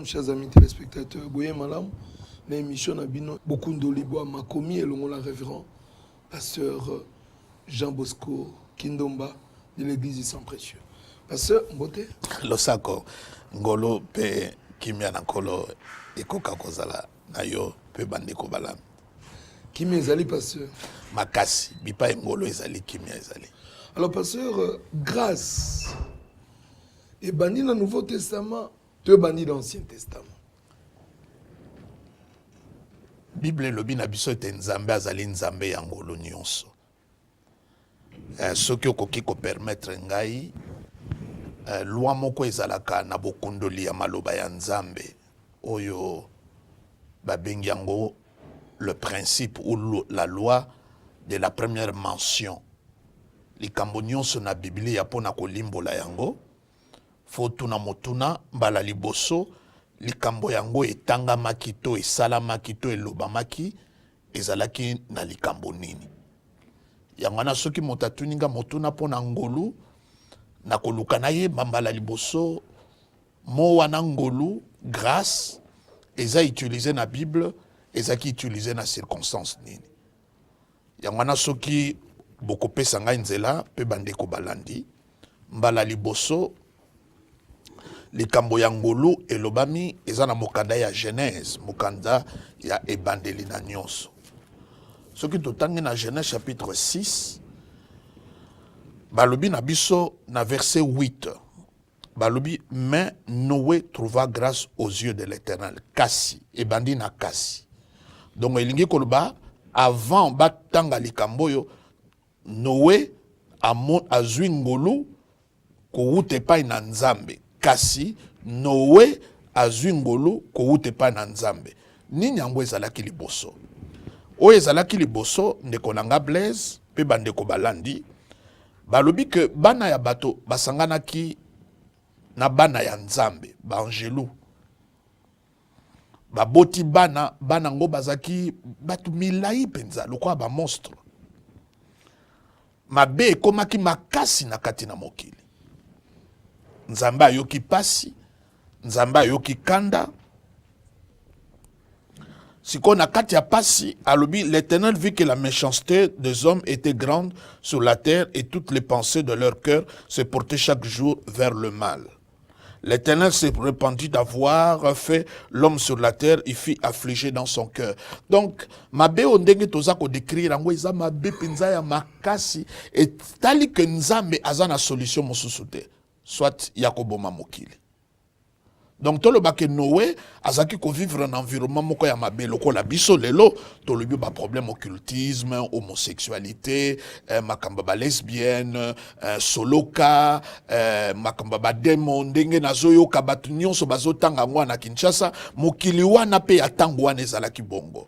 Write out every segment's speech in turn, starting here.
Malam, chers amis téléspectateurs, Boye Malam, l'émission Nabino, beaucoup de Liboa m'a commis et l'on la révérend, pasteur Jean Bosco Kindomba de l'église du Sang Précieux. Pasteur Mbote. Losako, Ngolo pe Kimia Nankolo, Ekoka Kozala, Nayo, pe Bandeko Balam. Kimia Ezali, pasteur. Makasi, Bipa Ngolo Ezali, Kimia Ezali. Alors, pasteur, grâce. Et bandit dans le Nouveau Testament, tu es bandit dans l'Ancien Testament. Bible lobi na biso ete nzambe azali nzambe ya ngolo nyonso. Soki okoki ko permettre ngai loi moko ezalaka na bokundoli ya maloba ya nzambe oyo babengi yango le principe ou la loi de la première mention. Likambo nyonso na Biblia ya pona kolimbola yango fotuna motuna mbala liboso likambo yango etangamaki to esalamaki to elobamaki ezalaki na likambo nini. Yango na soki motatuninga motuna pona ngolu na koluka na ye mbala liboso mo wana ngolu grâce eza utilisé na Bible ezaki utilisé na circonstance nini. Yango na soki bokopesa ngai nzela pe bandeko balandi mbala liboso likambo ya ngolu elobami eza na mokanda ya Genèse, mokanda ya ebandeli na nyonso. Soki totangi na Genèse chapitre 6, balobi na biso na verset 8, balobi mais Noé trouva grâce aux yeux de l'Éternel. Kasi, ebandi na kasi. Donc elingi koloba avant batanga likambo yo Noé azwi ngolu kowute epai na Nzambe. Kasi Noé azwi ngolu kowute epai na Nzambe. Nini yango ezalaki liboso? Oyo ezalaki liboso ndeko nanga Blaise pe bandeko balandi balobi ke bana ya bato basanganaki na bana ya Nzambe baangelu baboti bana ngo bazaki batu milai penza lokwa ba monstre mabe ekomaki makasi na kati na mokili. Nzambe ayoki pasi, Nzambe ayoki kanda. Siko na kati ya pasi, alobi, l'Éternel vit que la méchanceté des hommes était grande sur la terre et toutes les pensées de leur cœur se portaient chaque jour vers le mal. L'Éternel s'est repenti d'avoir fait l'homme sur la terre, il fit affliger dans son cœur. Donc, mabe ondenge toza ko décrire ngo eza mabe penza ya makasi et tali que Nzambe azana solution mosusu te. Soit yakoboma mokili. Donc tout le baké Noé azaki ko vivre un environnement moko ya mabe lokola biso lelo to le ba problème occultisme, homosexualité, makamba ba lesbienne, soloka, makamba ba démon ndenge nazoyo kabatu nyonso bazotanga ngwana Kinshasa mokili wana pe ya tango wana ezalaki bongo.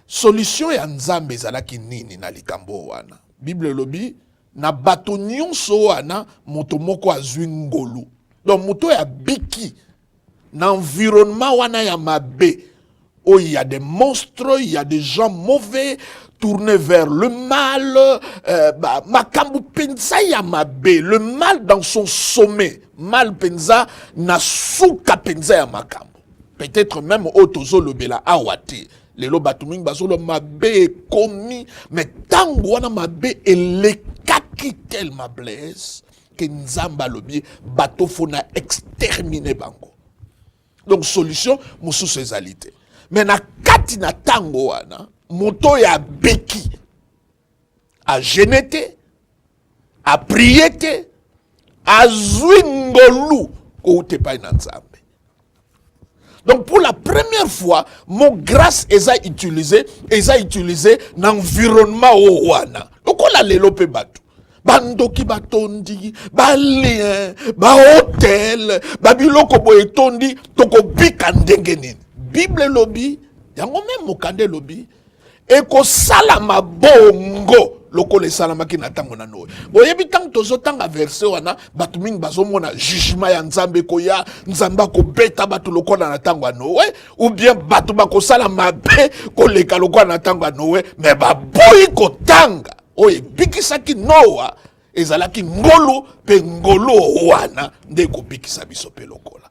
Solution ya Nzambe ezalaki nini na likambo wana? Bible lobi na bato nyonso wana moto moko azwi ngolu. Donc moto ya biki na environnement wana ya mabe où il y a des monstres, il y a des gens mauvais tournés vers le mal, makambu penza ya mabe, le mal dans son sommet, mal penza na suka penza ya makambu. Peut-être même otozo lobela awate. Lelo batuming bazolo mabe komi, mais tango wana mabe elekaki tellement Blaise que Nzamba lobi bato fona exterminer bango. Donc solution mususu ezalité. Mais na kati na tango wana moto ya beki a genete a priete a zwingolu ko utepa na Nzambe. Donc pour la première fois, mon grâce est utilisé dans l'environnement au wana. Donc on a l'élope bateau. Bandoki batondi, ba lien, ba hôtel, ba biloko boetondi, toko bika ndenge nini. Bible lobi, yango même mokande lobi, eko salama bongo. Loko le salama ki na tango na Noé. Boyebi tango tozo tanga verset wana batu mingi bazomona jugement ya Nzambe ko ya Nzamba ko beta batu loko na tango na Noé ou bien batu bako salama be ko leka loko na tango na Noé mais ba boyi ko tanga oye bikisa ki Noa ezalaki ngolu pe ngolu wana nde ko bikisa biso pe lokola.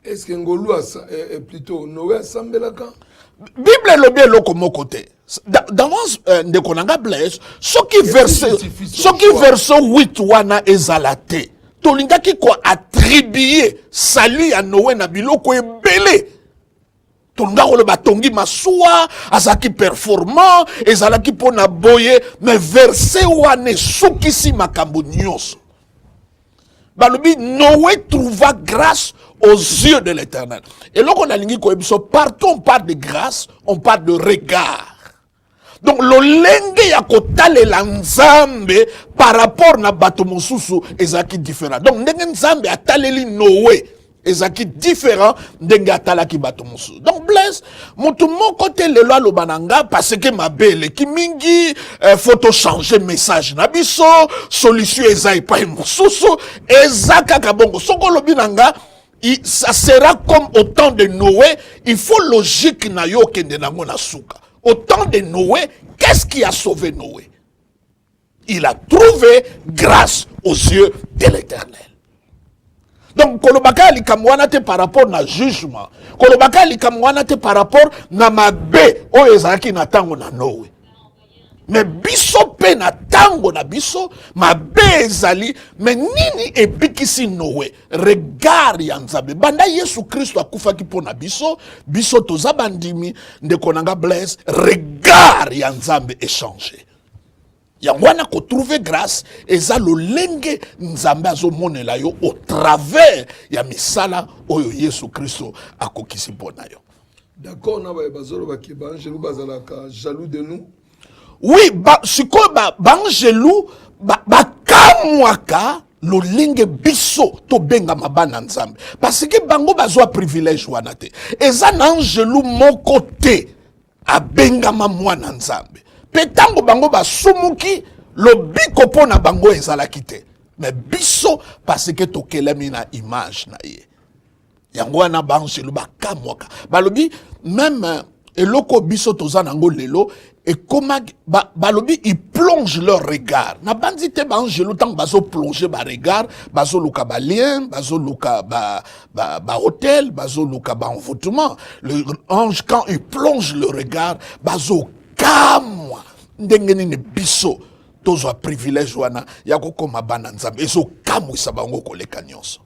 Est-ce que Ngolu est plutôt Noé Sambelaka? Bible lobi eloko moko te. D'avance ndeko nanga Blaise, soki verset 8 wana ezala te. Tolingaki ko attribuer salut à Noé na biloko ebele. Tolingaki ko batongi masuwa, azaki performant, ezalaki pona boye, mais verset wana sukisi makambo nyonso. Balobi Noé trouva grâce aux yeux de l'Éternel. Et là, on a lingi ko ebiso, partout on parle de grâce, on parle de regard. Donc, le lenge ya kotale la nzambe par rapport na bato mosusu ezaki différent. Donc, ndenge nzambe ataleli Noé ezaki différent ndenge atalaki bato mosusu. Donc, Blaise, mutu moko te lelo aloba nanga parce que mabele ki mingi photo changer message na biso, solution eza epai mosusu, eza kaka bongo. Soko lobi nanga ça sera comme au temps de Noé, il faut logique na yo kende nango na suka. Au temps de Noé, qu'est-ce qui a sauvé Noé? Il a trouvé grâce aux yeux de l'Éternel. Donc, kolobaka likamwana te par rapport na jugement. Kolobaka likamwana te par rapport na mabe o ezaki na tango na Noé. Mais biso pe na tango na biso mabe ezali, mais nini ebikisi Noé? Regard ya nzambe. Banda Yesu Kristo akufaki po na biso, biso toza bandimi ndeko nanga Blaise, regard ya nzambe échangé. Yangwana ko trouver grâce eza lolenge nzambe azomonela yo au travers ya misala oyo Yesu Kristo akokisi pona yo. D'accord, na ba bazolo ba kibanjelu bazalaka jaloux de nous. Oui, siko bangelou bakamwaka lolenge biso to benga mabana nzambe parce que bango bazwa privilège wana te. Eza na angelou moko te abenga mwana nzambe. Petango bango basumuki lobiko pona bango ezalaki te. Mais biso parce que tokelemi na image na ye. Yango wana bangelou bakamwaka. Balobi même eloko biso toza nango lelo et comment balobi ils plongent leur regard na bandite bangelou tant bazo plonger ba regard bazo luka ba lien bazo luka ba hôtel bazo luka ba envoûtement. Le ange quand il plonge le regard bazo kamwa ndenge nini biso tozo privilège wana ya kokoma bana nzambe ezo kamwisa bango koleka nyonso.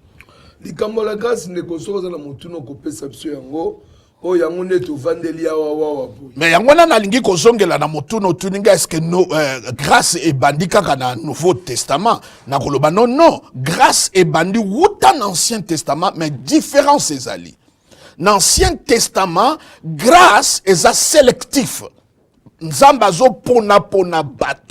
Likambo la grâce ne kosoza na mutuno kopesa biso yango. Oh, yango neto vandeli awa wawa boy. Mais yango na nalingi kozongela na mutuno tuninga est-ce que no grâce et bandi kaka na Nouveau Testament na koloba non grâce et bandi wuta na Ancien Testament mais différence ezali. Na Ancien Testament grâce eza sélectif. Nzamba zo pona bato.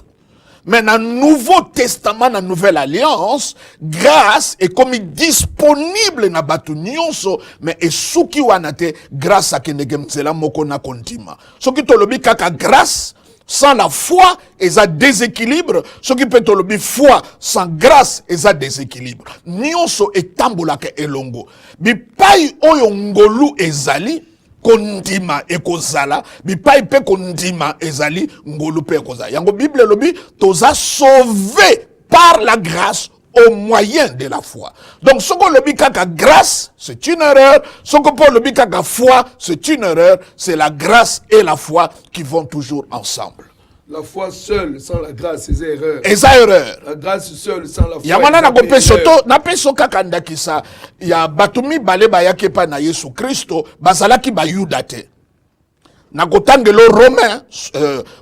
Mais dans le Nouveau Testament, dans la Nouvelle Alliance, grâce est comme disponible dans batu nyonso, mais et souki wanate grâce à kenegem zela moko na kontima. Ce qui tolobi kaka grâce sans la foi est un déséquilibre. Ce qui peut tolobi foi sans grâce est un déséquilibre. Nyonso etambola ke elongo. Bi pai oyo ngolu ezali kondima ekozala bipai pe kondima ezali ngolu pe ekozala yango Bible lobi toza sauvé par la grâce au moyen de la foi. Donc ce qu'on lobi kaka grâce c'est une erreur, ce qu'on peut lobi kaka foi c'est une erreur, c'est la grâce et la foi qui vont toujours ensemble. La foi seule sans la grâce c'est erreur. Erreur. La grâce seule sans la foi. Yamana na gope soto na peso kaka ndakisa ya batumi bale bayake pa na Yesu Kristo bazalaki ba Yuda te. Na kotangelo Romain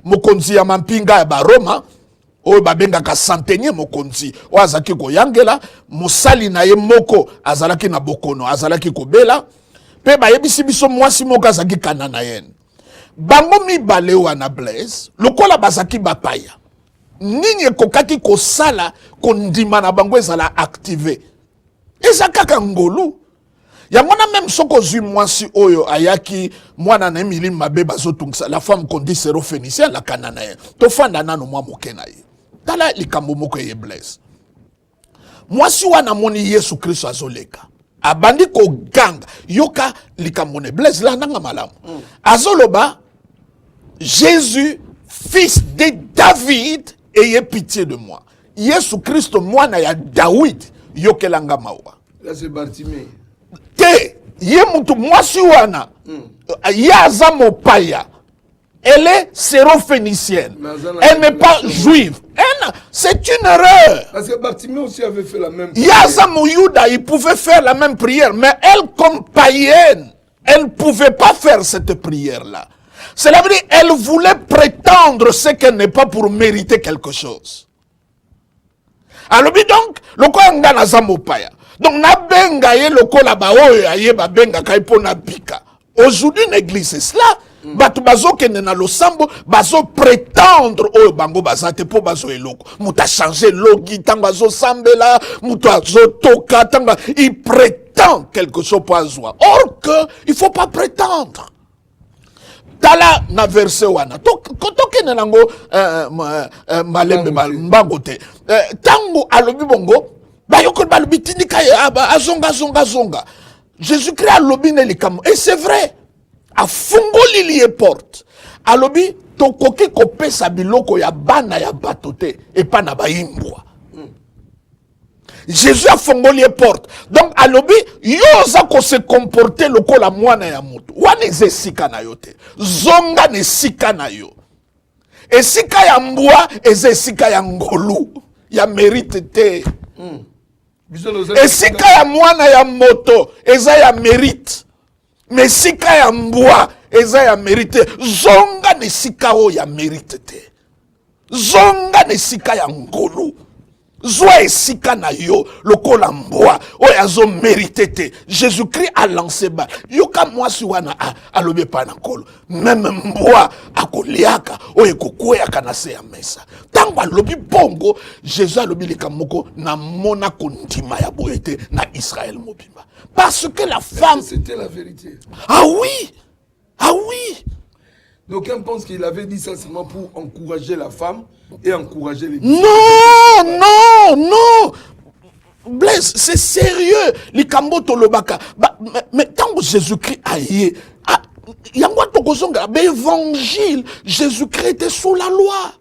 mokonzi ya mampinga ya ba Roma oyo babengaka centenier mokonzi o azaki koyangela mosali na ye moko azalaki na bokono azalaki kobela pe bayebisi biso mwasi moko azaki kana na yene. Bango mibale wana Blaise lokola bazaki bapaya nini ekokaki kosala kondima na bango ezala activé eza kaka ngolu yango na même soko zui mwasi oyo ayaki mwana na Emily mabe bazotungisa la femme qu'on dit sérophénicien la kanana ye tofanda nano mwa moke na ye tala likambo moko ye Blaise mwasi wana moni Yesu Kristo azoleka abandi ko ganga yoka likambo ne Blaise la nanga malamu azoloba Jésus, fils de David, ayez pitié de moi. Yesu Christ, moi, na ya David, yokelanga mawa. Là, c'est Bartimée. Te, ye mutu mwasi wana ye aza mopaya. Elle est sérophénicienne. Elle n'est pas juive. C'est une erreur. Parce que Bartimée aussi avait fait la même prière. Yaza Mouyouda, il pouvait faire la même prière, mais elle, comme païenne, elle ne pouvait pas faire cette prière-là. Cela veut dire qu'elle voulait prétendre ce qu'elle n'est pas pour mériter quelque chose. Alors, donc, le quoi nga na zamopaya. Donc, na benga ye le ko la ba oyo aye ba benga kai pona bika. Aujourd'hui, l'église, c'est cela. Bato bazo kende na losambo bazo prétendre oyo bango bazate po bazo eloko muta changer logi tang bazo sambela muta zo toka tang il prétend quelque chose pour azwa or que il faut pas prétendre tala na verset wana to kende nango malembe mbango te tango alobi bongo bayoko balobi tindika azonga Jésus-Christ alobi ne likamo et c'est vrai. A fungoli liye porte. Alobi tokoki kopesa biloko ya bana ya batote et pas na baimbwa. Jésus a fungoli porte. Donc alobi yoza ko se comporter loko la mwana ya mutu. Wane ze sika na yote. Zonga ne sika na yo. E sika ya mbwa eze sika ya ngolu. Ya mérite te. E sika ya mwana ya moto eza ya mérite. Mais sika ya mbwa eza ya mérite. Zonga ne sika o ya mérite te. Zonga ne sika ya ngolu. Zwa esika na yo lokola mbwa o ya zo mérite te. Jésus-Christ a lancé ba. Yoka mwasi wana alobe pa na nkolo. Même mbwa akoliaka o ekokweyaka na se ya mesa. Tango alobi bongo Jésus alobi likamoko na mona kondima ya boyete na Israël mobimba. Parce que la femme... C'était la vérité. Ah oui! Ah oui! D'aucuns pensent qu'il avait dit ça seulement pour encourager la femme et encourager les... Non! Blaise, c'est sérieux. Les Kamboto Lobaka. Mais tant que Jésus-Christ a y l'évangile, Jésus-Christ était sous la loi.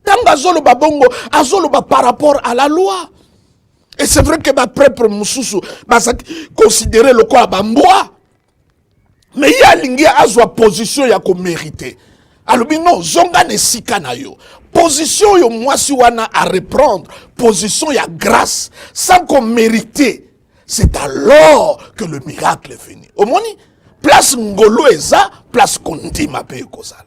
Tant que Bongo, Azoloba par rapport à la loi. Et c'est vrai que ma propre Moussoussou, considérer le quoi bamboa. Mais il y a l'ingia azwa position ya ko mérité. Alors non, zonga ne sika na yo. Position yo mwasi wana à reprendre, position ya grâce sans qu'on mérite. C'est alors que le miracle est venu. Au moins place ngolo eza, place kondima pe kozala.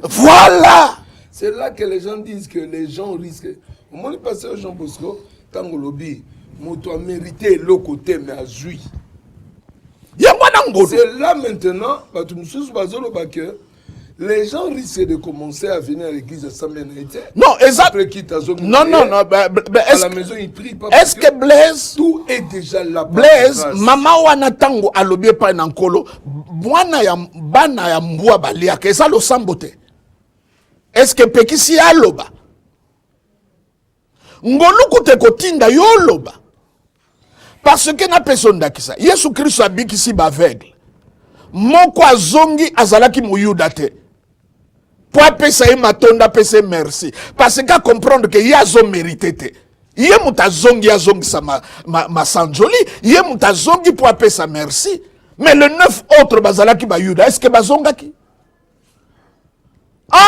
Voilà. C'est là que les gens disent que les gens risquent. Au moins, le pasteur Jean Bosco, tant que lobby, tu as mérité le côté, mais à jouir. C'est là maintenant, que les gens risquent de commencer à venir à l'église de Saint-Ménéité. Non, après qui t'a non, à la maison, ils prient pas. Est-ce que Blaise, tout est déjà là. Blaise, maman wana tango alobi pa nankolo, bwana ya bana ya mbwa balia, que ça le sambote. Est-ce que pekisi aloba? Ngoluku te kotinda yoloba. Parce que na personne d'akisa. Yesu Christ a dit kisi ba aveugle. Moko azongi azalaki muyuda te. Pour apesa ye matonda pese merci. Parce que comprendre que yazo mérité te. Ye mutazongi azongi sa ma sanjoli. Ye mutazongi pour apesa merci. Mais le 9 autres bazalaki ba yuda. Est-ce que bazongaki?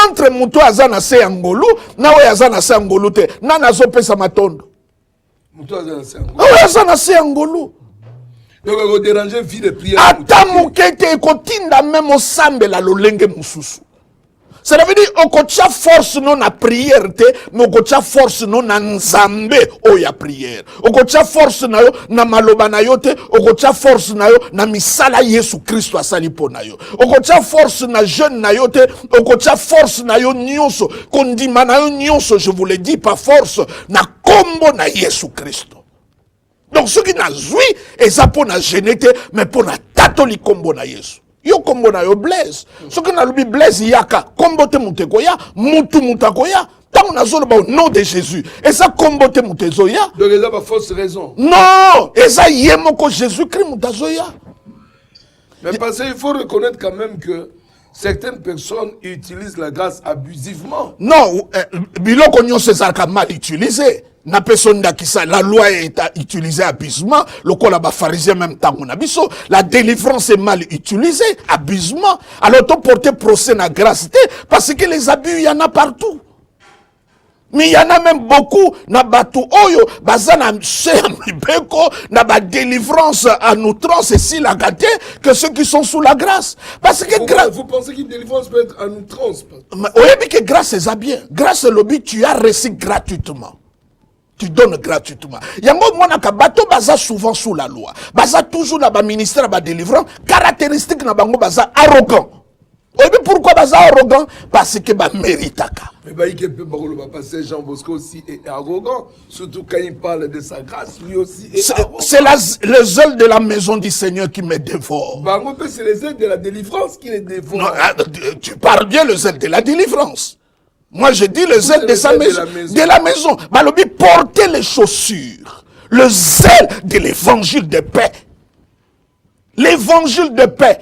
Entre muto azana se angolu na we azana se angolu te na nazo pesa matondo muto azana se angolu we azana se angolu donc ko déranger vie de prière ata mukete kotinda même osambela lolenge mususu. Ça veut dire okocha force non na prière te mais okocha force non na nzambe o ya prière. Okocha force na yo na maloba na yo te, okocha force na yo na misala Yesu Kristo asali po na yo. Okocha force na jeune na yo te, okocha force na yo nyonso, kondima na yo nyonso, je vous le dis pas force na kombo na Yesu Kristo. Donc ce qui n'a joui et ça pour na génété mais pour na tatoli kombo na Yesu. Yo kombo na yo Blaise. Ce que na lubi Blaise yaka kombo te mutekoya, mutu mutakoya. Tant na zolo ba au nom de Jésus. Et ça kombo te mutezoya. Donc il y a pas fausse raison. Non, et ça yemoko Jésus-Christ mutazoya. Mais parce qu'il faut reconnaître quand même que certaines personnes utilisent la grâce abusivement. Non, biloko nyonso ezalaka mal utilisé. la loi est utilisée abusivement, le col à pharisien même temps on a biso, la délivrance est mal utilisée, abusivement. Alors on porter procès na grâce parce que les abus il y en a partout. Mais il y en a même beaucoup na batu oyo bazana mibeko na ba délivrance en outrance et si la gâté que ceux qui sont sous la grâce parce que grâce vous pensez qu'une délivrance peut être en outrance? Oui, que grâce est bien. Grâce au lobby tu as reçu gratuitement. Tu donnes gratuitement. Yango mwana ka bato baza souvent sous la loi. Baza toujours na ba ministère ba délivrant caractéristique na bango baza arrogant. Et puis pourquoi baza arrogant? Parce que ba méritaka. Mais bah il peut passer Jean Bosco aussi est arrogant, surtout quand il parle de sa grâce, lui aussi est arrogant. C'est les ailes de la maison du Seigneur qui me dévorent. Bah c'est les ailes de la délivrance qui les dévorent. Non, tu parles bien les ailes de la délivrance. Moi je dis les ailes de sa maison. De la maison. Balobi porter les chaussures. Le zèle de l'évangile de paix. L'évangile de paix.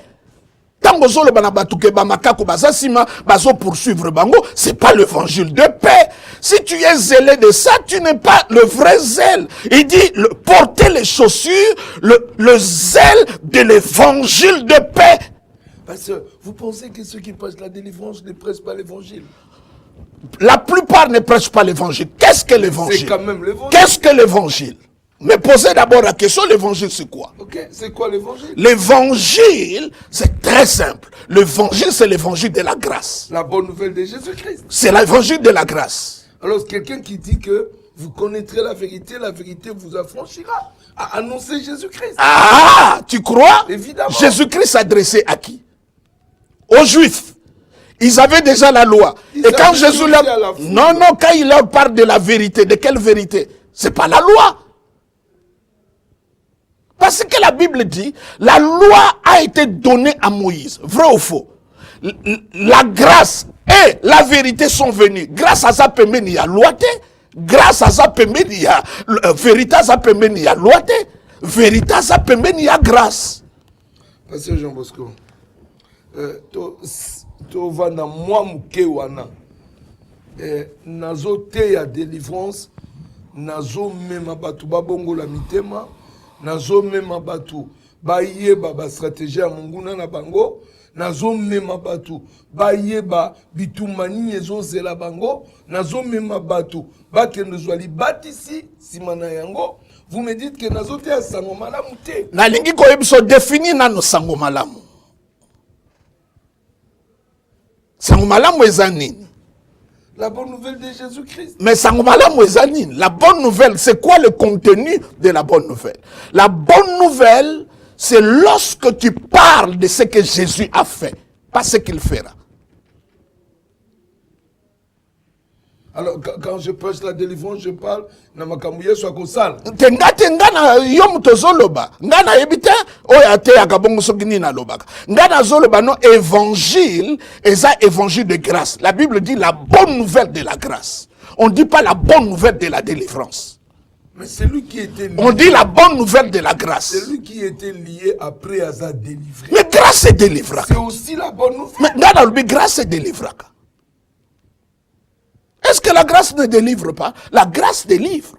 C'est pas l'évangile de paix. Si tu es zélé de ça, tu n'es pas le vrai zèle. Il dit porter les chaussures, le zèle de l'évangile de paix. Parce que vous pensez que ceux qui prêchent la délivrance ne prêchent pas l'évangile? La plupart ne prêchent pas l'évangile. Qu'est-ce que l'évangile? C'est quand même l'évangile. Qu'est-ce que l'évangile? Mais posez d'abord la question, l'évangile c'est quoi? Ok, c'est quoi l'évangile? L'évangile, c'est très simple. L'évangile, c'est l'évangile de la grâce. La bonne nouvelle de Jésus-Christ. C'est l'évangile de la grâce. Alors, quelqu'un qui dit que vous connaîtrez la vérité vous affranchira. À annoncer Jésus-Christ. Ah, tu crois? Évidemment. Jésus-Christ s'adressait à qui? Aux Juifs. Ils avaient déjà la loi. Et quand Jésus leur... Non, quand il leur parle de la vérité, de quelle vérité? C'est pas la loi. Parce que la Bible dit, la loi a été donnée à Moïse. Vrai ou faux? La grâce et la vérité sont venues. Grâce à ça, il y a loi. Grâce à ça, il y a vérité, ça il y a loi. Vérité, ça il y a grâce. Pasteur Jean Bosco, to vanda moi muke wana. Nazo te ya délivrance, nazo mema batu babongo la mitema. Nazo mema batu bayeba ba stratégie ya munguna na bango, nazo mema batu bayeba bitumani ezozela bango, nazo mema batu bakende zwali batisi simana yango. Vous me dites que nazo te sango malamu te. Na lingi ko yebiso définir nano sango malamu. Sango malamu ezanini? La bonne nouvelle de Jésus-Christ. Mais la bonne nouvelle, c'est quoi le contenu de la bonne nouvelle? La bonne nouvelle, c'est lorsque tu parles de ce que Jésus a fait, pas ce qu'il fera. Alors, quand je prêche la délivrance, je parle, namakambouye soit kosal. Tenga na yom tozoloba. Ngana yebite oyate akabongo sokini na lobaka. Ngana zoloba no évangile, eza évangile de grâce. La Bible dit la bonne nouvelle de la grâce. On dit pas la bonne nouvelle de la délivrance. Mais c'est lui qui était lié. On dit la bonne nouvelle de la grâce. C'est lui qui était lié après à sa délivrance. Mais grâce est délivrée. C'est aussi la bonne nouvelle. Mais ngana lobi grâce est délivrée. Est-ce que la grâce ne délivre pas? La grâce délivre.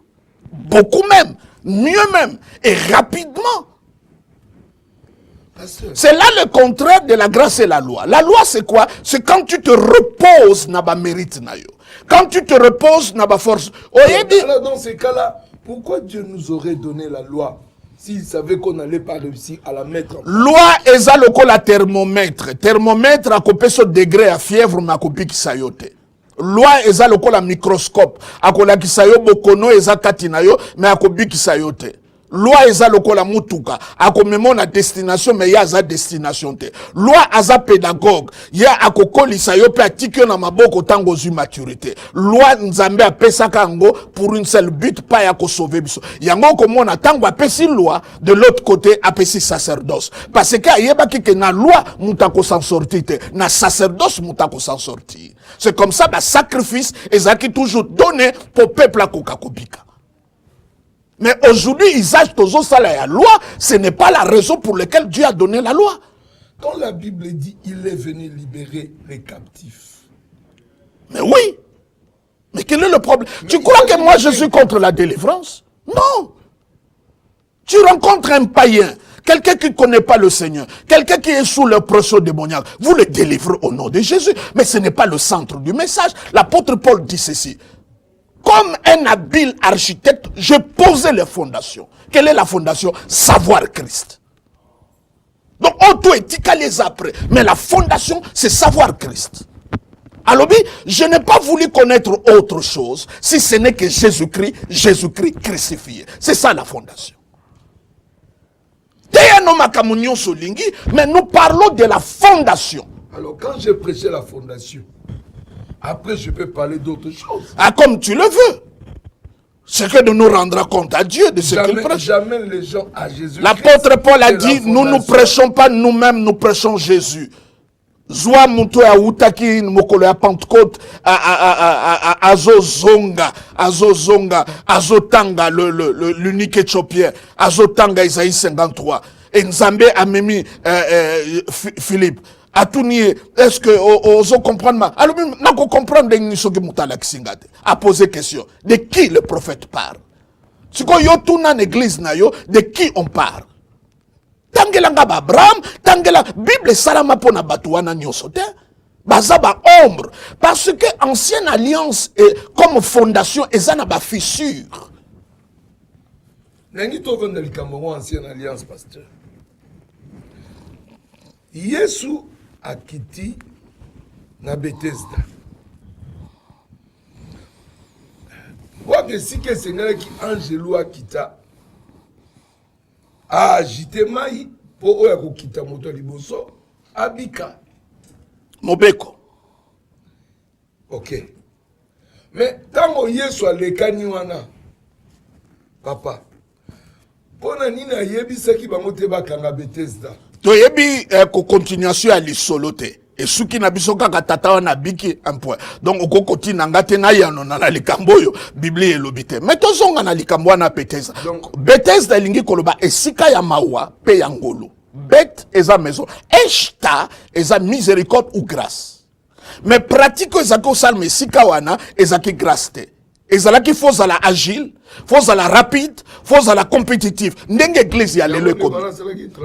Beaucoup même. Mieux même. Et rapidement. C'est là le contraire de la grâce et la loi. La loi c'est quoi? C'est quand tu te reposes dans ba mérite na yo. Quand tu te reposes dans ba force. Alors dans ces cas-là, pourquoi Dieu nous aurait donné la loi s'il savait qu'on n'allait pas réussir à la mettre en place? Loi eza lokola thermomètre. Thermomètre a copé ce degré à fièvre ma copie qui sayote. Loi eza lokola microscope akola kisayo bokono eza kati na yo mais akobi kisayo te. Loi eza lokola mutuka akomemo na destination mais ya za destination te. Loi aza pédagogue ya akokolisa yo pe atiki na maboko tango zu maturité. Loi nzambe apesaka ngo pour une seule but pas ya ko sauver biso. Yango komona tango apesi loi de l'autre côté apesi sacerdoce parce que ayeba ki ke na loi mutako s'en sortir te na sacerdoce mutako s'en sortir. C'est comme ça, le sacrifice est toujours donné pour le peuple à Kokakobika. Mais aujourd'hui, ils achètent la loi, ce n'est pas la raison pour laquelle Dieu a donné la loi. Quand la Bible dit il est venu libérer les captifs. Mais oui. Mais quel est le problème? Tu crois que moi je suis contre la délivrance? Non. Tu rencontres un païen, quelqu'un qui ne connaît pas le Seigneur, quelqu'un qui est sous l'oppression démoniaque, vous le délivrez au nom de Jésus. Mais ce n'est pas le centre du message. L'apôtre Paul dit ceci. Comme un habile architecte, je posais les fondations. Quelle est la fondation? Savoir Christ. Donc, auto éthique les après. Mais la fondation, c'est savoir Christ. Alors, je n'ai pas voulu connaître autre chose si ce n'est que Jésus-Christ, Jésus-Christ crucifié. C'est ça la fondation. Mais nous parlons de la fondation. Alors, quand j'ai prêché la fondation, après je peux parler d'autres choses. Ah, comme tu le veux. C'est que de nous rendre compte à Dieu de ce qu'il prêche. J'amène les gens à Jésus. L'apôtre Paul a dit, nous ne prêchons pas nous-mêmes, nous prêchons Jésus. Zwa mutu ya utaki mokolo ya Pentecôte azozonga azotanga l'unique éthiopien azotanga Isaïe 53 et Nzambe a memi Philippe atuni est-ce que ozo comprendre ma alors nako comprendre ni soki mutala kisingate a posé question de qui le prophète parle siko yo tuna l'église na yo de qui on parle. Tangela nga Abraham, tangela Bible salama pona batuana nyosote, bazaba ombre parce que ancienne alliance est comme fondation ezana ba fissure. Nangi to vendre likambo ancienne alliance pasteur. Yesu akiti na Bethesda. Wake sike sengala ki angelo akita. A agité mai pour oya kokita moto liboso abika Mobeko. OK. Mais tango Yesu alekani wana papa pona nina yebisaki bango te bakanga Bethesda To yebi ko continuation à l'isolote. Et ceux qui n'habitent pas tata wana biki un point. Donc au kokoti nangate na yano na likamboyo Bible et lobite. Mais to zonga na likambo na Bethesda. Bethesda lingi koloba esika ya mawa pe yangolo. Bet eza maison. Eshta eza miséricorde ou grâce. Mais pratique ezako salme esika wana ezaki grâce te. Ezalaki faut à la agile, faut à la rapide, faut à la compétitive. Ndenge église ya lelo ekomi.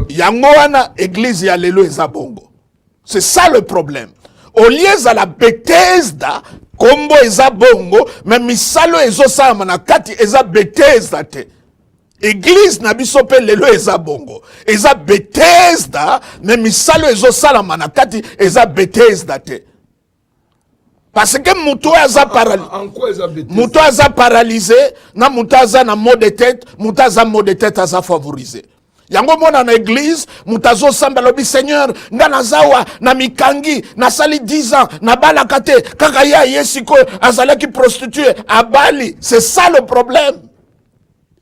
Yango wana église ya lelo eza bongo. C'est ça le problème. Au lieu à la Bethesda, kombo eza bongo, mais misalo ezo sama na kati eza Bethesda te. Église na biso pe lelo eza bongo. Eza Bethesda, mais misalo ezo salama na kati eza Bethesda te. Parce que muto aza paralysé. En quoi eza Bethesda? Muto aza paralysé, na muto aza na mot de tête, muto aza mot de tête aza favorisé. Yango mona na église, mutazo samba lobi Seigneur, ngana zawa, na mikangi, na sali 10 ans, na balakate, kaka ya yesiko, azalaki prostituée, à Bali. C'est ça le problème.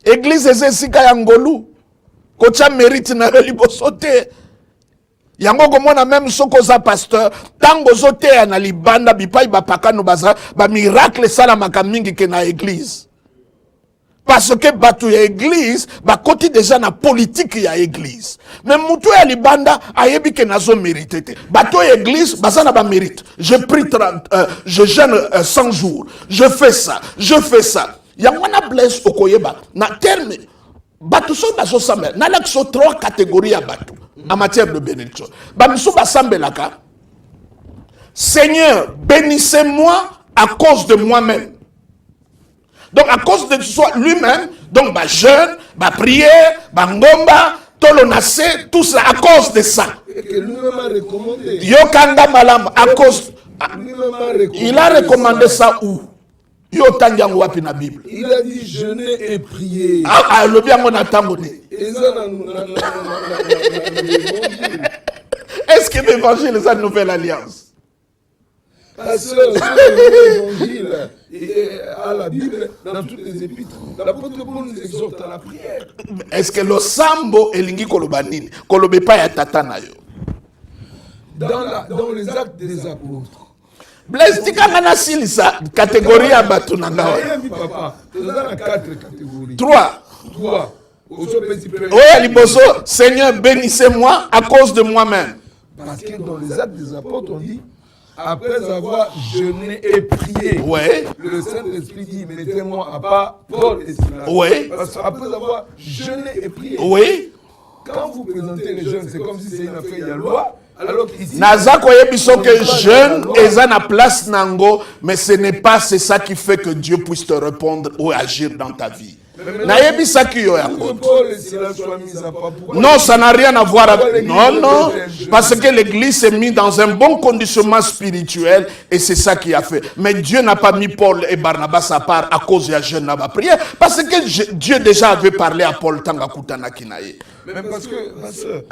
Église ezesika yangolu. Kocha mérite na libosote. Yango komona même soko za pasteur, tango zote na libanda bipai bapaka no baza, ba miracle salamaka mingi ke na église. Parce que batu ya église, ba koti déjà na politique ya église. Mais mutu ya libanda, ayebi ke nazo mérité te. Batu ya église, baza na ba mérite. Je prie 30, je jeûne 100 jours. Je fais ça, je fais ça. Yangwana blesse okoyeba. Na terme, batu so bazo sambe. Na lakso 3 catégories ya batu. En matière de bénédiction. Bamiso basambe laka. Seigneur, bénissez-moi à cause de moi-même. Donc à cause de soi lui-même, donc bah jeûne, bah prière, bah ngomba, tolonase, tout ça à cause de ça. Et que lui-même a recommandé. Yokanda malam à cause. Lui-même a recommandé. Il a recommandé ça où? Yotangiang wapi na Bible. Il a dit jeûner et prier. Ah, le bien on attend. Est-ce que l'évangile est la nouvelle alliance? Parce que l'évangile à la Bible, dans toutes les épîtres, l'apôtre Paul nous exhorte à la prière. Est-ce que le sambo elingi kolobanini kolobe pa ya tata na yo? Dans les actes des apôtres. Blaise tikanga na silisa catégorie ya batu na ngawa. Papa, nous avons 4 catégories. 3. Oui, liboso, Seigneur, bénissez-moi à cause de moi-même. Parce que dans les actes des apôtres, on dit Après avoir jeûné et prié, Ouais. le Saint-Esprit dit, mettez-moi à part Paul et Silas. Oui. Parce qu'après avoir jeûné et prié, Oui. quand vous présentez les jeunes, c'est comme si c'est une affaire, il y a loi. Alors qu'ici, Naza koyebiso que jeune eza na place nango, mais ce n'est pas c'est ça qui fait que Dieu puisse te répondre ou agir dans ta vie. Nayebisa ki yo yango. Paul et Silas soient mis à part. Pourquoi Non, ça n'a rien à voir avec... Non, parce que l'église s'est mise dans un bon conditionnement spirituel et c'est ça qui a fait. Mais Dieu n'a pas mis Paul et Barnabas à part à cause de la jeûne à prière, parce que Dieu déjà avait parlé à Paul Tanga Kutana Kinaye. Mais parce que,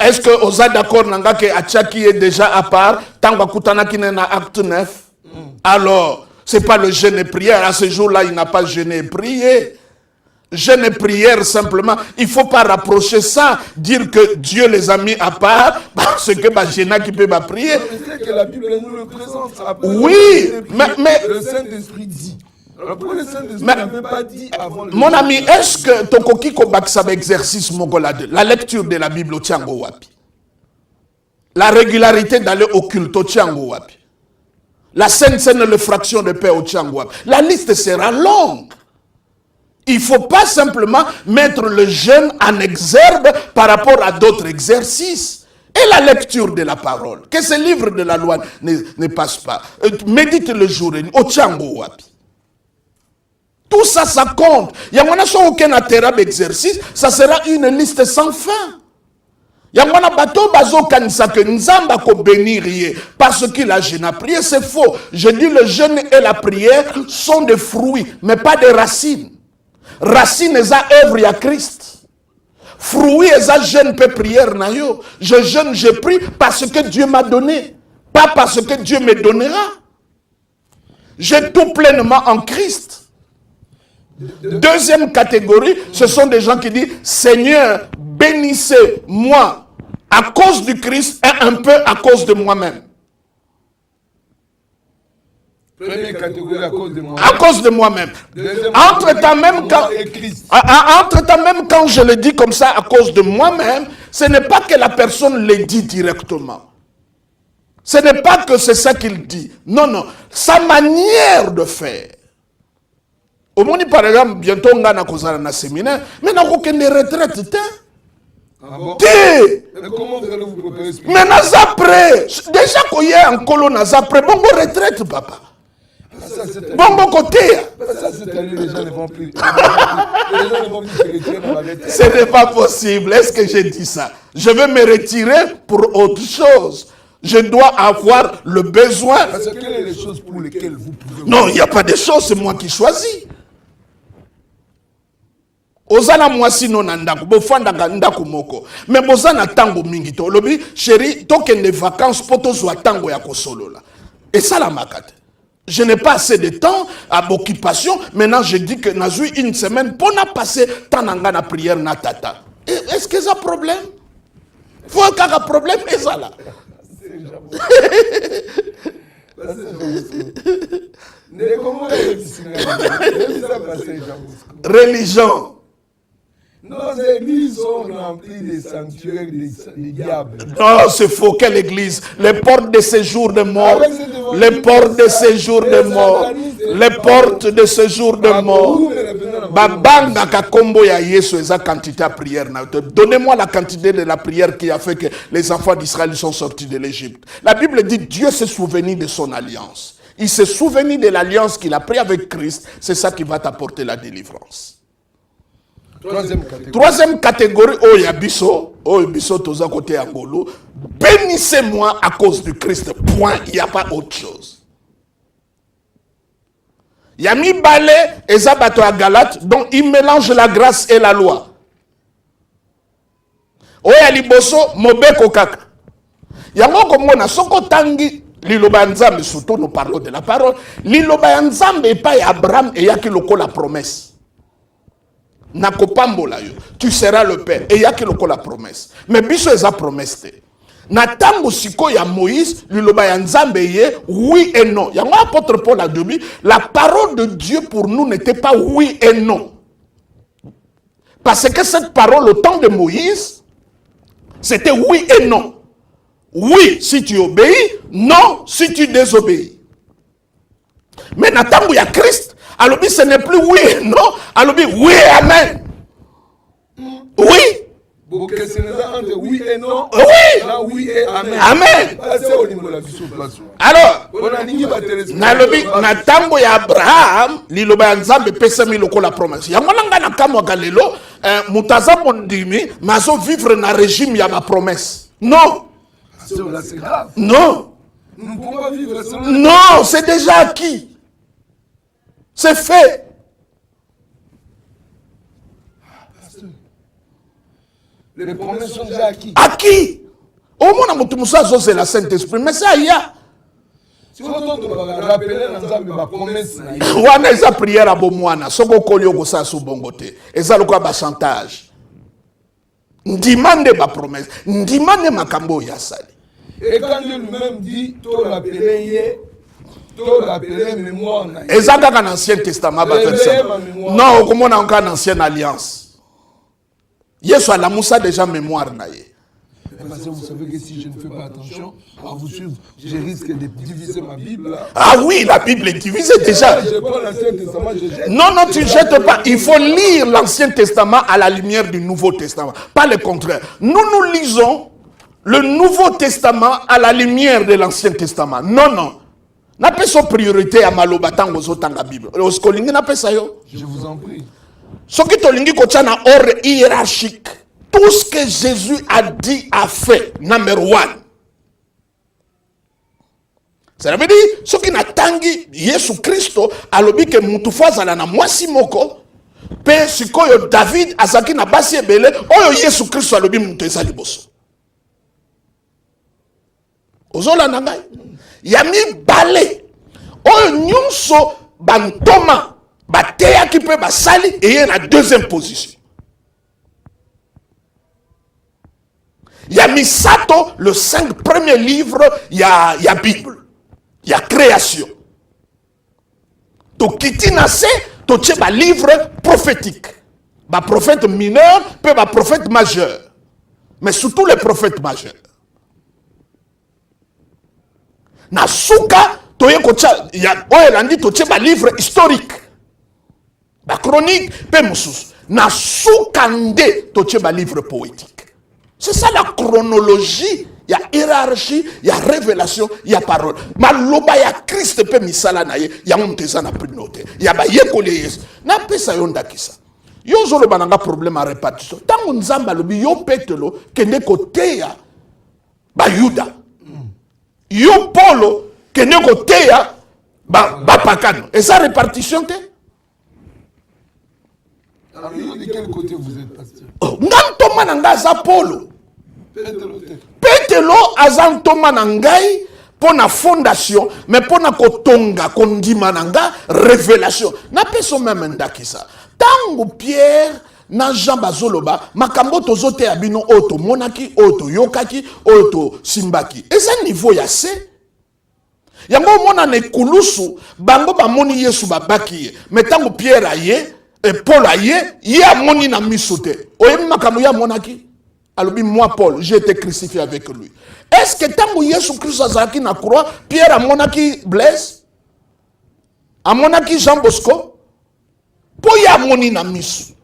Est-ce que vous êtes d'accord nanga que Achaki est déjà à part Tanga Kutana Kinaye na acte 9? Alors, c'est pas le jeûne et prière. À ce jour-là, il n'a pas jeûné et prié. Jeûne et prière simplement, il ne faut pas rapprocher ça, dire que Dieu les a mis à part parce que Bajena qui peut prier. c'est que la Bible nous le présente. Après, Oui, mais le Saint-Esprit dit. Alors pourquoi le Saint-Esprit n'avait pas dit avant le mon ami, est-ce que ton coquille ça exercice la lecture de la Bible au Tiango Wapi? La régularité d'aller au culte au Tiango Wapi? La Sainte Seine, le fraction de paix au Tiango Wapi? La liste sera longue. Il ne faut pas simplement mettre le jeûne en exergue par rapport à d'autres exercices. Et la lecture de la parole. Que ce livre de la loi ne passe pas. Médite le jour et nuit. Au Tchango Wapi. Tout ça, ça compte. Il y a aucun intérêt d'exercice. Ça sera une liste sans fin. Il y a bateau bazo kanisa que nzamba ko bénir parce qu'il a jeûné à prier. C'est faux. Je dis le jeûne et la prière sont des fruits, mais pas des racines. Racine eza œuvre à Christ. Fruit eza jeûne pe prière na yo. Je jeûne, je prie parce que Dieu m'a donné, pas parce que Dieu me donnera. J'ai tout pleinement en Christ. Deuxième catégorie, ce sont des gens qui disent Seigneur, bénissez-moi à cause du Christ et un peu à cause de moi-même. Première catégorie à cause de moi. À cause de moi-même. Entre-temps, même quand je le dis comme ça, à cause de moi-même, ce n'est pas que la personne le dit directement. Ce n'est pas que c'est ça qu'il dit. Non, non. Sa manière de faire. Au monde, par exemple, bientôt, on a un séminaire, mais on n'a aucune retraite. Ah bon? Mais comment vous allez vous préparer? Mais après, déjà qu'on y a un colon après, bon, retraite, papa. Bon côté. Ça, c'est-à-dire les gens ne vont plus. Les gens ne vont plus se retirer dans la retraite. Ce n'est pas possible. Est-ce que j'ai dit ça? Je veux me retirer pour autre chose. Je dois avoir le besoin. Parce que quelles sont les choses pour lesquelles vous pouvez... Non, il n'y a pas de choses, c'est moi qui choisis. Ozana mwasi no nandako, bofanda ndako moko. Mais bozana tango mingi to lobi, chéri, tokende vacances poto zwa tango ya kosolola. Et ça la makate. Je n'ai pas assez de temps à m'occupation. Maintenant, je dis que n'a eu une semaine pour n'a passer tant na prière na tata. Est-ce que ça a problème? Faut qu'il y ait un problème et ça là. Religion. Nos églises sont remplies des sanctuaires des diables. Non, c'est faux. Quelle église? Les portes de séjour de mort. Les portes de séjour de mort. Les portes de séjour de mort. Babanga kakombo ya Yesu eza quantité à prière. Donnez-moi la quantité de la prière qui a fait que les enfants d'Israël sont sortis de l'Égypte. La Bible dit Dieu s'est souvenu de son alliance. Il s'est souvenu de l'alliance qu'il a pris avec Christ. C'est ça qui va t'apporter la délivrance. Troisième catégorie, oh yabiso, toza côté angolo. Bénissez-moi à cause du Christ. Point, il n'y a pas autre chose. Yami Balé et Zabato à Galate, donc il mélange la grâce et la loi. Oh yaliboso, mobeko kaka. Yango komona soko tangi liloba nzambe, surtout nous parlons de la parole. Liloba nzambe et pas Abraham et yaki loko la promesse. Nakopambola yo, tu seras le père. Et il y a que la promesse. Mais biso eza promesse te. Natango siko ya Moïse, liloba ya nzambe ye, oui et non. Yango apôtre Paul a dit, la parole de Dieu pour nous n'était pas oui et non. Parce que cette parole au temps de Moïse, c'était oui et non. oui si tu obéis, non si tu désobéis. Mais dans le y a Christ, alors ce n'est plus oui et non, alors oui et amen. Oui. Oui et non. Oui. Là, oui et amen. Amen. Alors, nalobi na tango ya Abraham liloba ya Nzambe pesa mi lokola promesse. Ya ngolanga na kamwa galelo mutaza mondimi mazo vivre na régime ya ma promesse. Non. C'est grave. Non. Nous ne pouvons pas vivre sans. Non, c'est déjà acquis. C'est fait. Les promesses sont déjà acquises. Acquis. Au moins, on a c'est la Saint-Esprit. Mais ça, il y a. Si vous rappelez ma promesse, wana eza prière abo mwana soko kolio ko sa su bongote eza lokwa ba chantage ndimande ba promesse ndimande makambo ya sali. Et quand Dieu lui-même dit to rappeler mémoire na eza kaka na Ancien Testament ba verset non okomona encore na Ancienne Alliance Yesu ala Musa déjà mémoire na ye. Parce que vous savez que si je ne fais pas attention à vous suivre, je risque de diviser ma Bible. Là. Ah oui, la Bible est divisée déjà. Je prends l'Ancien Testament, je jette. Non, non, tu ne jettes pas. Il faut lire l'Ancien Testament à la lumière du Nouveau Testament. Pas le contraire. Nous lisons le Nouveau Testament à la lumière de l'Ancien Testament. Non, non. N'a pas sa priorité à Malobatan aux autres la Bible. Je vous en prie. Ce qui est ordre hiérarchique. Tout ce que Jésus a dit, a fait, number one. Ça veut dire, ce qui n'a tangi, Jésus Christ, a l'objet que Moutoufa na mwasi moko, pe sikoyo David, azaki na basi ebele, oyo Jésus Christ a l'objet Moutoufa liboso. Ozola nangai, yami bale, oyo nyonso bantoma, bateya ki pe basali, et y a une deuxième position. Il y a Misato, le 5 premiers livres, il y a Bible. Il y a création. To kitinase, to tche ba livre prophétique. Ba prophète mineur, puis ba prophète majeur. Mais surtout les prophètes majeurs. Na souka, to ye kocha, il y a oyelandi to tche ba livre historique. Ba chronique, pe moussous. Na souka nde to tche ba livre poétique. C'est ça la chronologie. Il y a hiérarchie, il y a révélation, il y a parole. Maloba ya Christ pe misala na ye, ya monteza na plus noté. Il y a ba yekole yes. Na pesa yonda kisa. Yo zolo bananga problème à répartition. Tango nzamba lobi yo petelo kende koteya ba Yuda. Yo Polo kende koteya ba pakano. Et ça répartition te? Alors, de quel côté vous êtes, pasteur? Ngantoma nanga za Polo. Petelo azantoma nangai pona fondation, mais pona kotonga kondima nanga révélation. Na peso même ndakisa. Tango Pierre na Jean bazoloba makambo tozote abino oto monaki oto yokaki oto simbaki. Et ça niveau ya se. Yango mona ne kulusu bango ba moni Yesu babaki. Mais tango Pierre aye et Paul aye, ye amoni na misote. Oye makambo ya monaki. Alors, moi, Paul, j'ai été crucifié avec lui. Est-ce que tant que Jésus Christ a na croix, Pierre a monaki Blaise, a monaki Jean Bosco, pour y a moni na misu.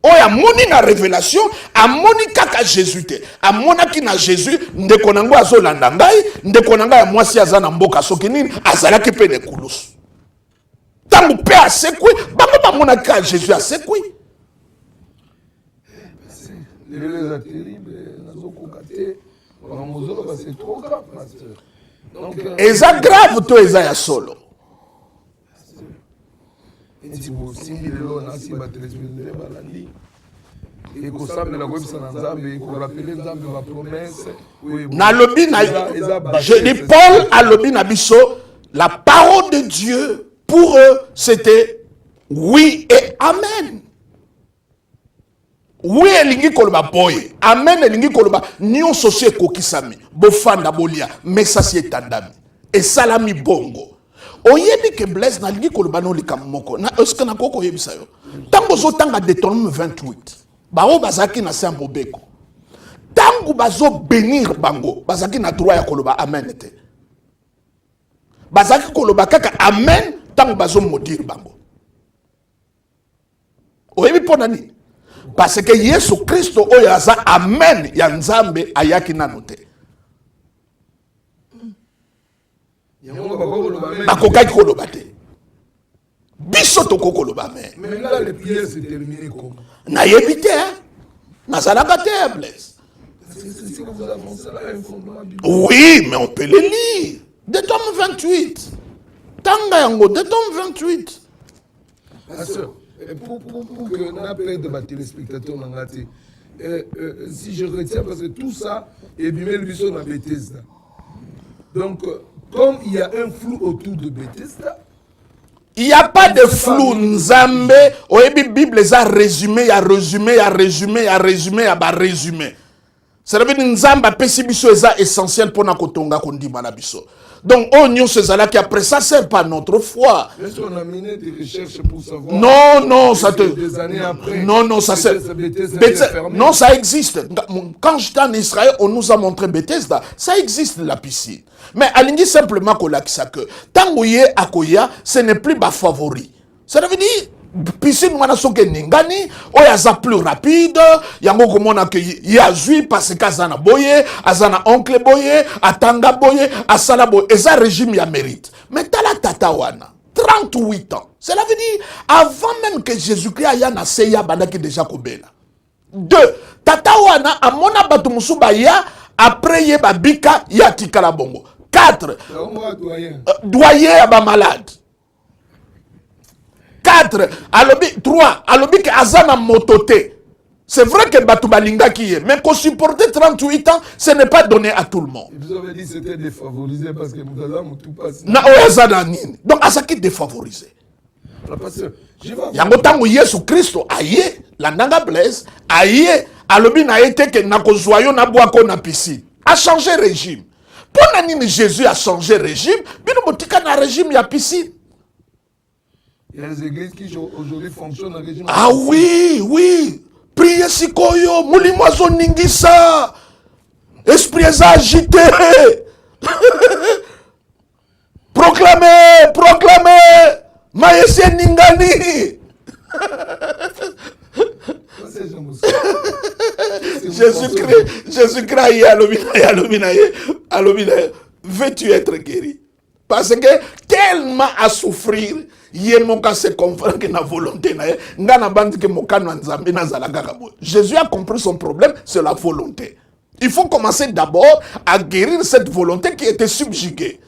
Oya moni na révélation, a moni kaka Jésus te. A monaki na Jésus, ndekonango azo landangai, ndekonanga ya mwasi azana mboka sokinini, azalaki pe ne kulus. Tangu pe a sekui, bango ba monaki a Jésus a sekui. Les terribles, c'est trop grave, pasteur. Donc, et ça grave, toi, et ça solo. Je dis Paul à l'obi nabiso, la parole de Dieu pour eux c'était oui et amen. Oui, elingi koloba boy. Amen, elingi koloba. Nyon sosé kokisami. Bofanda bolia. Mais ça c'est tandami. Et salami bongo. Oyebi ke Blaise na lingi koloba no likamoko. Na eske na koko yebisayo. Tango zo tanga Deutéronome 28. Ba o bazaki na Saint-Bobeko. tango bazo bénir bango bazaki na droit ya koloba amen te bazaki koloba kaka amen tango bazo maudire bango oyebi pona nini parce que Yesu Kristo oyo aza amen ya Nzambe ayaki nano te bakokaki koloba te biso tokokoloba amen. Mais là les prières se terminaient comment? Nayebi te nazalaka te Blaise. C'est que vous avancez là un fondement biblique. Oui, mais on peut le lire. De tome 28. Tanga yango, de tome 28. Pasteur, pour que n'a perdre ma téléspectateur n'a raté. Si je retiens, parce que tout ça est bien le biseau dans Bethesda. Donc, comme il y a un flou autour de Bethesda, il n'y a pas de flou, Nzambe. Oyebi Bible ça résumé, il y a résumé, il y a résumé, il y a résumé, il y a résumé. Ça veut dire Nzamba pesi biso eza essentiel pour na kotonga kondima na biso. Donc on nyo cezala qui après ça sert pas notre foi. Est-ce qu'on a mené des recherches pour savoir? Non, ça te des années après. Non, ça c'est non, ça existe. Quand j'étais en Israël, on nous a montré Bethesda, ça existe la piscine. Mais alingi simplement ko lakisa que tango ye akoya, ce n'est plus ma favori. Ça veut dire piscine wana soke ningani oya za plus rapide yango komona ke yazui parce que azana boye azana oncle boye atanga boye asala boye eza régime ya mérite mais tala tata wana 38 ans cela veut dire avant même que Jésus-Christ aya na seya bandaki déjà kobela 2 tata wana amona bato musu baya après ye babika ya tikala bongo 4 doyen ya ba malade 4, alobi 3, alobi que azana mototé. C'est vrai que Batouba Linga qui est, mais qu'on supporter 38 ans, ce n'est pas donné à tout le monde. Et vous avez dit que c'était défavorisé parce que Moutaza tout passe. Na oyazana nini. Donc asaki défavorisé. Yango tango Yesu Christo aye, la nanga Blaise, aye, alobi na été que na kozwayo na boako na piscine. A changé régime. Pour nini Jésus a changé régime, bino botika na régime ya piscine. Il y a des églises qui aujourd'hui fonctionnent en régime. Ah oui. Priez sikoyo, mulimoazo ningisa. Esprit est agité. Proclamez. Maïsie ningani. Jésus-Christ, alobina, veux-tu être guéri? Parce que tellement à souffrir, se comprend que na volonté na ngana bandi ke mokano nzambe na zalaka. Jésus a compris son problème, c'est la volonté. Il faut commencer d'abord à guérir cette volonté qui était subjuguée.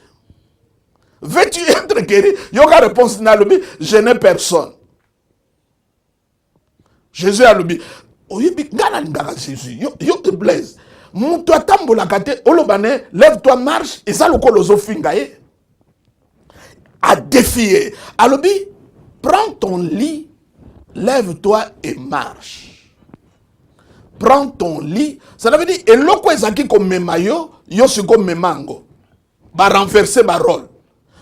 Veux-tu être guéri? Yoga réponse na lobi, je n'ai personne. Jésus a lobi, oyebi ngana ngaka Jésus, yo te Blaise. Mutu atambola kate olobane, lève-toi marche, et ça lokolo zo fingaye. À défier. Alobi, prends ton lit, lève-toi et marche. Prends ton lit. Ça veut dire, et l'oko ezaki comme memayo, yo siko memango. Ba renverser ba rôle.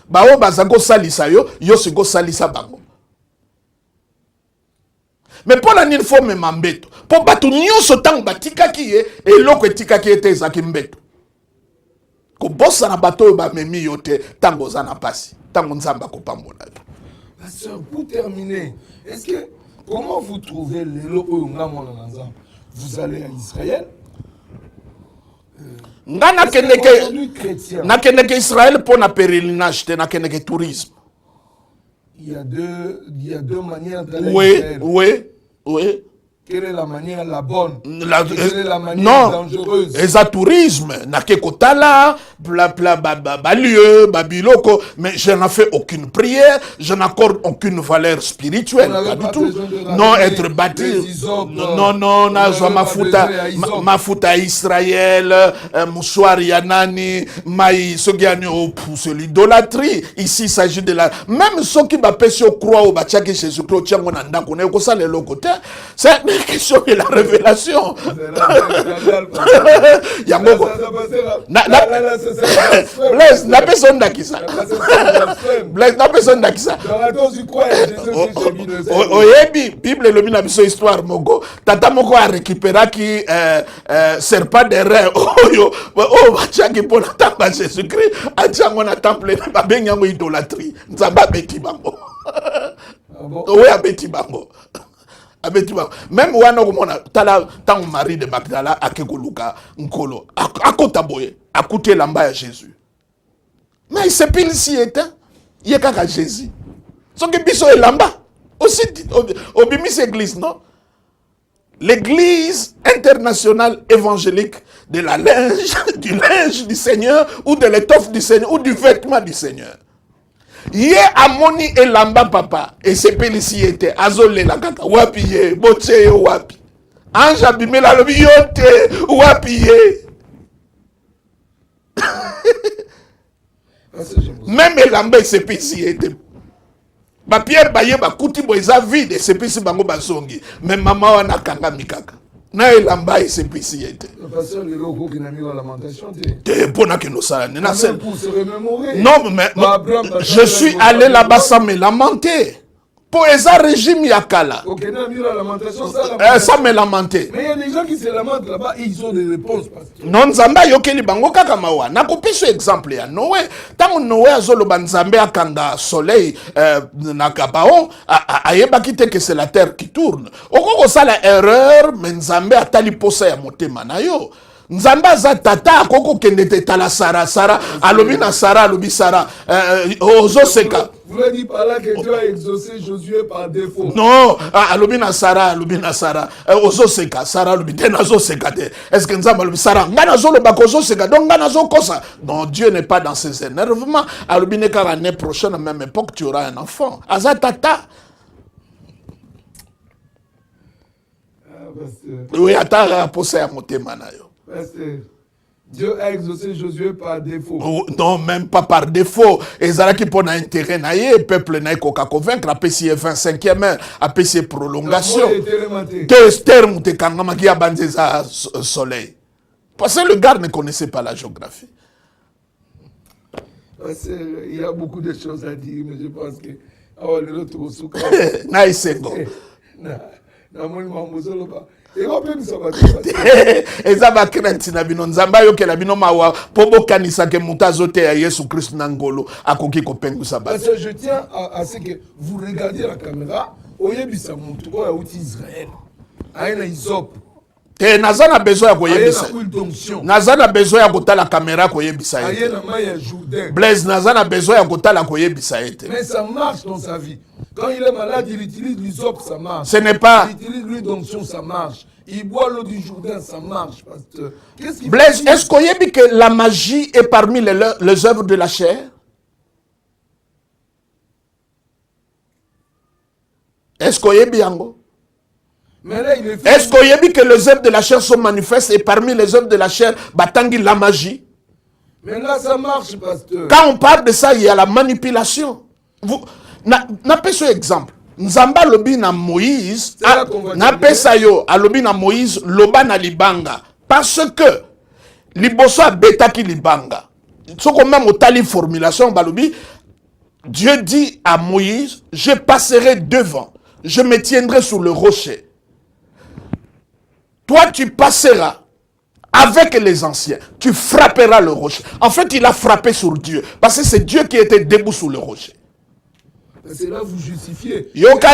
Ba o bazako salisa yo, yo siko salisa bango. Mais pour la nil faut memambeto. Pour batu nyonso tango batika kiye, et l'oko etika kiye te ezaki mbeto. Ko bossa na bato ba memi yote tango zana pasi. Pasteur, pour terminer, est-ce que comment vous trouvez les lots où vous allez à Israël? Na keneke Israël pour na pèlerinage, na keneke tourisme. Il y a deux manières d'aller à Israël. Oui. Quelle est la manière la bonne? Quelle est la manière dangereuse? Et ça tourisme, nake kotala, lieu, babiloko, mais je n'en fais aucune prière, je n'accorde aucune valeur spirituelle, pas du tout. Non, être baptisé. Non, nazwa mafuta Israël, moussoir yanani, maï, sogiani, c'est l'idolâtrie. Ici, il s'agit de la, même ceux qui m'appellent sur croix ou bachaki Jésus-Christ, tiens, on a ndakone, ko ça les locotés, c'est première question est la révélation. Yango. Blaise, n'a personne d'Akisa. Blaise, n'a personne d'Akisa. Oyebi, Bible le mina biso histoire moko. Tata moko a récupéré qui serpent des reins. Oh, bachaki pour la tamba Jésus-Christ. Atchango na temple na babenyango idolâtrie. Nzamba beti bango. Oui, abeti bango. Même wana komona tala tango Marie de Magdala akekoluka nkolo akota boye akute lamba ya Jésus. Mais c'est pile si était il kaka Jésus. Soki biso elamba aussi obimis église non? L'église internationale évangélique de la linge du linge du Seigneur ou de l'étoffe du Seigneur ou du vêtement du Seigneur. Ye amoni elamba papa et c'est pelisi était azole la kaka wapi ye boche wapi anja bimela lobi yote wapi ye même elamba c'est pelisi était ba Pierre baye ba kuti boza vide c'est pelisi bango basongi mais mama wana kanga mikaka na elamba et c'est pelisi était le pasteur le loko qui n'a mis la lamentation te pona que nous ça pour se remémorer. non mais je suis allé là-bas sans me lamenter. Pour les régime yakala. Ok, n'a mis la lamentation ça me lamenter. Mais il y a des gens qui se lamentent là-bas et ils ont des réponses. Non nzamba yokeli bango kaka mawa. Nakopesa exemple ya Noé. Tango Noé azolo banzambe akanga soleil na kabao ayeba kite que c'est la terre qui tourne. Okoko sala erreur mais nzambe atali posa ya motema na yo. Nzamba za tata akoko kende te tala Sara alobi na Sara alobi Sara ozo seka. Vous voulez dire par là que Dieu a exaucé Josué par défaut? Non, alobi na Sara ozo seka Sara alobi te nazo seka te. Est-ce que nzamba alobi Sara ngana zo le bakozo seka donc ngana zo kosa. Non, Dieu n'est pas dans ses énervements. Alobi ne car l'année prochaine à même époque tu auras un enfant. Aza tata. Oui, attends posa ya motema na yo. Dieu a exaucé Josué par défaut. Oh, non, même pas par défaut. Et Zara qui pose un intérêt, le peuple n'a qu'à convaincre, à PCF 25e heure, à PCF prolongation. Deux termes de Kangama qui a bandé ça soleil. Parce que le gars ne connaissait pas la géographie. Il y a beaucoup de choses à dire, mais je pense que. Ah, le retour au souk. Naïsengo. Eza ba krenti na bino nzamba yo ke la bino mawa pobo kanisa ke mutazo te ya Yesu Christ na ngolo akoki ko pengusa ba. Parce que je tiens à ce que vous regardiez la caméra oyebisa mutu oya uti Israël aina isop te nazana besoin ya koyebisa ayena nazana besoin ya kotala caméra koyebisa ete ayena maya Jourdain Blaise nazana besoin ya kotala koyebisa ete mais ça marche dans sa vie. Quand il est malade, il utilise l'hysope, ça marche. Ce n'est pas. Il utilise l'huile d'onction, ça marche. Il boit l'eau du Jourdain, ça marche. Qu'est-ce qu'il Blaise, est-ce qu'on y dit que la magie est parmi les œuvres de la chair? Est-ce qu'on y est bien? Est-ce qu'on y dit que les œuvres de la chair sont manifestes et parmi les œuvres de la chair, batangi la magie? Mais là, ça marche, pasteur. Quand on parle de ça, il y a la manipulation. N'a pas ce exemple. Nzamba lobi na Moïse, na pesa yo, alobi na Moïse, loba na libanga. Parce que, liboso a beta ki libanga. Soko même otali formulation, balobi, Dieu dit à Moïse, je passerai devant, je me tiendrai sur le rocher. Toi, tu passeras avec les anciens, tu frapperas le rocher. En fait, il a frappé sur Dieu, parce que c'est Dieu qui était debout sur le rocher. C'est là vous justifiez.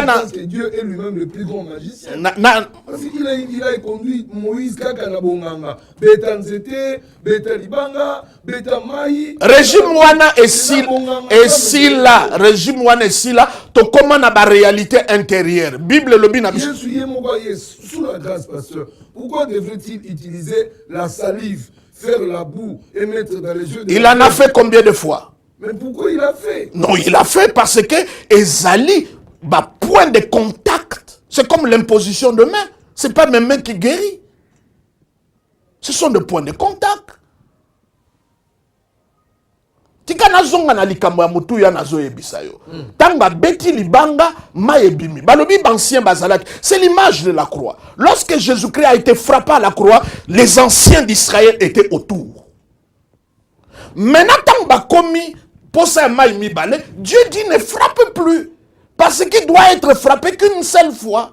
Parce que Dieu est lui-même le plus grand magicien. Parce qu'il a conduit Moïse Kakana Bonganga. Beta Nzete, Beta Libanga, Beta Maï. Régime Wana et Sila. Régime Wana et Sila. To comment na ba réalité intérieure. Bible le bin. Je suis sous la grâce, pasteur. Pourquoi devrait-il utiliser la salive, faire la boue et mettre dans les yeux de Il en a fait combien de fois? Mais pourquoi il a fait? Non, il a fait parce que Ezali, bah, point de contact, c'est comme l'imposition de main. Ce n'est pas mes mains qui guérit. Ce sont des points de contact. Tu nazonga na likambo ya mutu ya nazo yebisa yo. Tanga beti libanga ma ebimi. Balobi anciens bazalaki. C'est l'image de la croix. Lorsque Jésus-Christ a été frappé à la croix, les anciens d'Israël étaient autour. Maintenant, tanga komi posa ma mibale, Dieu dit ne frappe plus parce qu'il doit être frappé qu'une seule fois.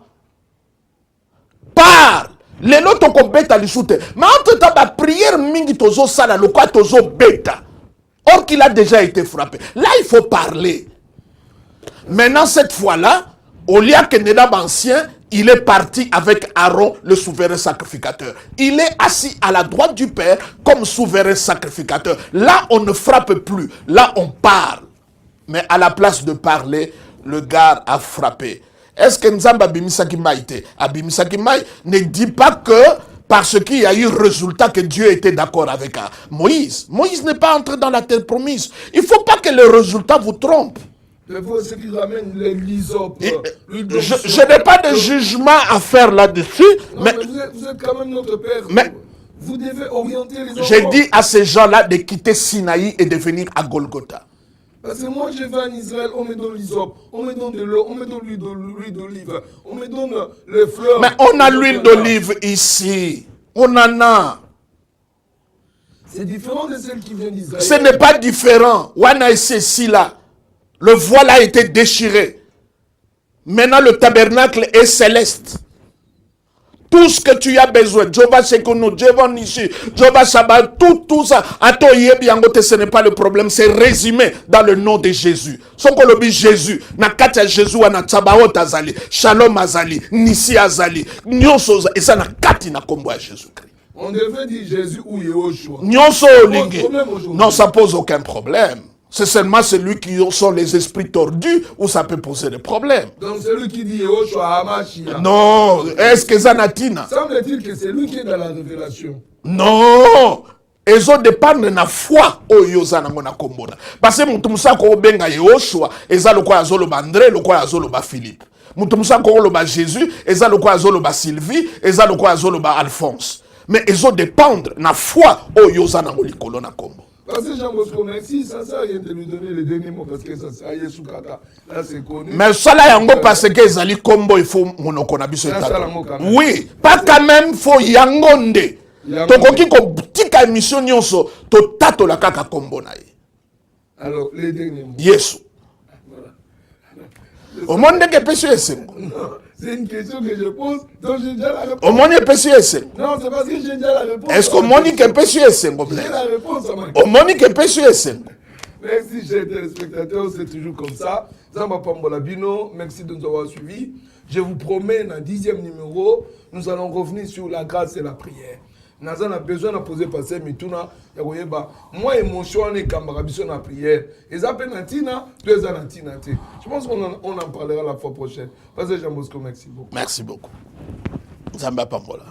Parle. Les lots qu'on bête à l'issoute. Mais entre temps, la prière mingi tozo sala, le quoi tozo bêta. Or qu'il a déjà été frappé. Là, il faut parler. Maintenant, cette fois-là, au lieu que Nedab ancien, il est parti avec Aaron, le souverain sacrificateur. Il est assis à la droite du Père comme souverain sacrificateur. Là, on ne frappe plus. Là, on parle. Mais à la place de parler, le gars a frappé. Est-ce que Nzamba Abimisaki Maïté, Abimisaki Maï ne dit pas que parce qu'il y a eu résultat que Dieu était d'accord avec Moïse. Moïse n'est pas entré dans la terre promise. Il ne faut pas que le résultat vous trompe. Ce qui ramène l'hysope. Je n'ai pas de jugement à faire là-dessus. Mais vous êtes quand même notre père. Mais vous devez orienter les enfants. J'ai dit à ces gens-là de quitter Sinaï et de venir à Golgotha. Parce que moi, je vais en Israël, on me donne l'hysope, on me donne de l'eau, on me donne l'huile d'olive, on me donne les fleurs. Mais on a l'huile d'olive ici. On en a. C'est différent de celle qui vient d'Israël. Ce n'est pas différent. Wana ici là. Le voile a été déchiré. Maintenant, le tabernacle est céleste. Tout ce que tu as besoin, Jova Sekono, Jova Nishi, Jova Shabbat, tout ça, ce n'est pas le problème, c'est résumé dans le nom de Jésus. Son kolobi Jésus, na katia Jésus, na Tsabaot Azali, Shalom Azali, Nisi Azali, Nyonso, et ça na kati na kombo à Jésus-Christ. On devait dire Jésus ou Yehoshua. Nyonso Lingue. Non, ça pose aucun problème. C'est seulement celui qui sont les esprits tordus où ça peut poser des problèmes. Donc celui qui dit Yehoshua Hamashia. Non, est-ce que Zanatina? Semble-t-il que c'est lui qui est dans la révélation. Non, ils ont dépendre de la foi au Yozana Mona Kombona. Parce que Moutoumsa Kobenga Yehoshua, ils ont le quoi Azolo André, le quoi Azolo Philippe. Moutoumsa Koloba Jésus, ils ont le quoi Azolo Sylvie, ils ont le quoi Azolo Alphonse. Mais ils ont dépendre de la foi au Yozana Molikolona Kombo. Parce que Jean Bosco, merci, ça sert à rien de lui donner les derniers mots parce que ça sert à Yesu Kata. Là, c'est connu. Mais ça là, yango parce que les ali combo, il faut monokonabiso. Oui, pas quand même, il faut yangonde. Tokoki ko tika émission nyonso, to tato la kaka combo na ye. Alors, les derniers mots. Yesu. Au monde que péché est c'est une question que je pose, donc j'ai déjà la réponse. Au monde péché est non, c'est parce que j'ai déjà la réponse. Est-ce qu'au monde que péché est j'ai la réponse à ma question. Au monde que péché est Merci, chers téléspectateurs, c'est toujours comme ça. Zamba Pambola Bino, merci de nous avoir suivis. Je vous promets, dans le 10e numéro, nous allons revenir sur la grâce et la prière. Nous avons besoin de poser passer Mituna. Moi, émotion est comme la prière. Et ça peut Natina, deux ans Natina. Je pense qu'on en parlera la fois prochaine. Parce que Jean Bosco, merci beaucoup. Merci beaucoup. Zamba Pambola.